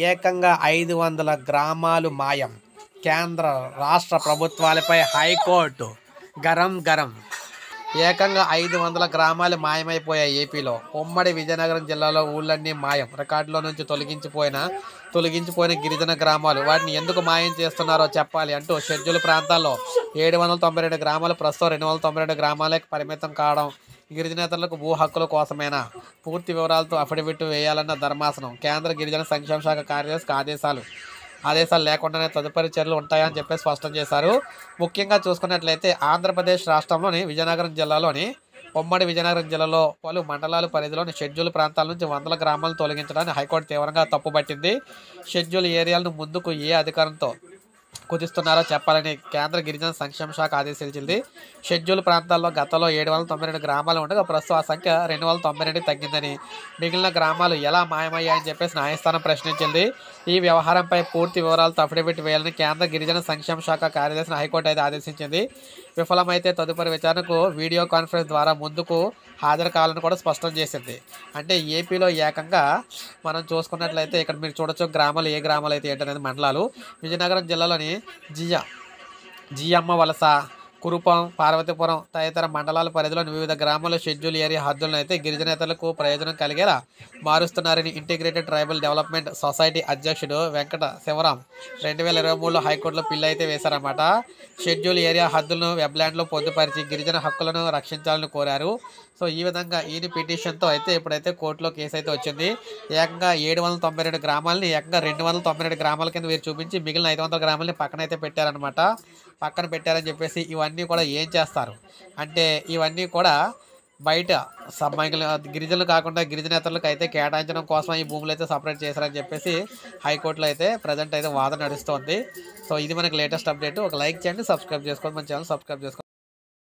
ఏకంగా 500 గ్రామాలు మాయం. కేంద్ర రాష్ట్ర ప్రభుత్వాలపై హైకోర్టు గరం గరం. ఏకంగా 500 గ్రామాలు మాయమైపోయాయి ఏపీలో. ఉమ్మడి విజయనగరం జిల్లాలో ఊళ్ళన్నీ మాయం. రికార్డులో నుంచి తొలగించిపోయిన గిరిజన గ్రామాలు. వాటిని ఎందుకు మాయం చేస్తున్నారో చెప్పాలి అంటూ షెడ్యూల్ ప్రాంతాల్లో 792 గ్రామాలు ప్రస్తుతం 292 గ్రామాలకు పరిమితం కావడం గిరిజనేతలకు భూ హక్కుల కోసమేనా? పూర్తి వివరాలతో అఫిడవిట్ వేయాలన్న ధర్మాసనం. కేంద్ర గిరిజన సంక్షేమ శాఖ కార్యదర్శికి ఆదేశాలు లేకుండానే తదుపరి చర్యలు ఉంటాయని చెప్పి స్పష్టం చేశారు. ముఖ్యంగా చూసుకున్నట్లయితే ఆంధ్రప్రదేశ్ రాష్ట్రంలోని ఉమ్మడి విజయనగరం జిల్లాలో పలు మండలాల పరిధిలోని షెడ్యూల్ ప్రాంతాల నుంచి 100 గ్రామాలను తొలగించడాన్ని హైకోర్టు తీవ్రంగా తప్పుపట్టింది. షెడ్యూల్ ఏరియాలను ముందుకు ఏ అధికారంతో కుదిస్తున్నారో చెప్పాలని కేంద్ర గిరిజన సంక్షేమ శాఖ ఆదేశించింది. షెడ్యూల్ ప్రాంతాల్లో గతంలో 792 గ్రామాలు ఉండగా ప్రస్తుతం ఆ సంఖ్య 292 తగ్గిందని, మిగిలిన గ్రామాలు ఎలా మాయమయ్యాయని చెప్పేసి న్యాయస్థానం ప్రశ్నించింది. ఈ వ్యవహారంపై పూర్తి వివరాలతో అఫిడవిట్ వేయాలని కేంద్ర గిరిజన సంక్షేమ శాఖ కార్యదర్శిని హైకోర్టు అయితే ఆదేశించింది. విఫలమైతే తదుపరి విచారణకు వీడియో కాన్ఫరెన్స్ ద్వారా ముందుకు హాజరు కావాలని కూడా స్పష్టం చేసింది. అంటే ఏపీలో ఏకంగా మనం చూసుకున్నట్లయితే ఇక్కడ మీరు చూడొచ్చు గ్రామాలు ఏ గ్రామాలు అయితే ఏంటనేది మండలాలు. విజయనగరం జిల్లాలోని జియమ్మ వలస, కురుపం, పార్వతీపురం తదితర మండలాల పరిధిలోని వివిధ గ్రామాల షెడ్యూల్ ఏరియా హద్దులను అయితే గిరిజనేతలకు ప్రయోజనం కలిగేలా మారుస్తున్నారని ఇంటిగ్రేటెడ్ ట్రైబల్ డెవలప్మెంట్ సొసైటీ అధ్యక్షుడు వెంకట శివరాం 2023లో హైకోర్టులో పిల్లు అయితే వేశారన్నమాట. షెడ్యూల్ ఏరియా హద్దులను వెబ్లాండ్లో పొందుపరిచి గిరిజన హక్కులను రక్షించాలని కోరారు. సో ఈ విధంగా ఈయన పిటిషన్తో అయితే ఇప్పుడైతే కోర్టులో కేసు అయితే వచ్చింది. ఏకంగా 792 గ్రామాలని ఏకంగా 292 గ్రామాల కింద వీరు చూపించి మిగిలిన 500 గ్రామాలని పక్కనైతే పక్కన పెట్టారని చెప్పేసి ఇవన్నీ కూడా ఏం చేస్తారు అంటే ఇవన్నీ కూడా బయట గిరిజనులు కాకుండా గిరిజనేతలకు అయితే కేటాయించడం కోసం ఈ భూములు అయితే సపరేట్ చేశారని చెప్పేసి హైకోర్టులో అయితే ప్రజెంట్ అయితే వాదన నడుస్తోంది. సో ఇది మనకి లేటెస్ట్ అప్డేట్. ఒక లైక్ చేయండి, సబ్స్క్రైబ్ చేసుకోండి, మన ఛానల్ సబ్స్క్రైబ్ చేసుకోండి.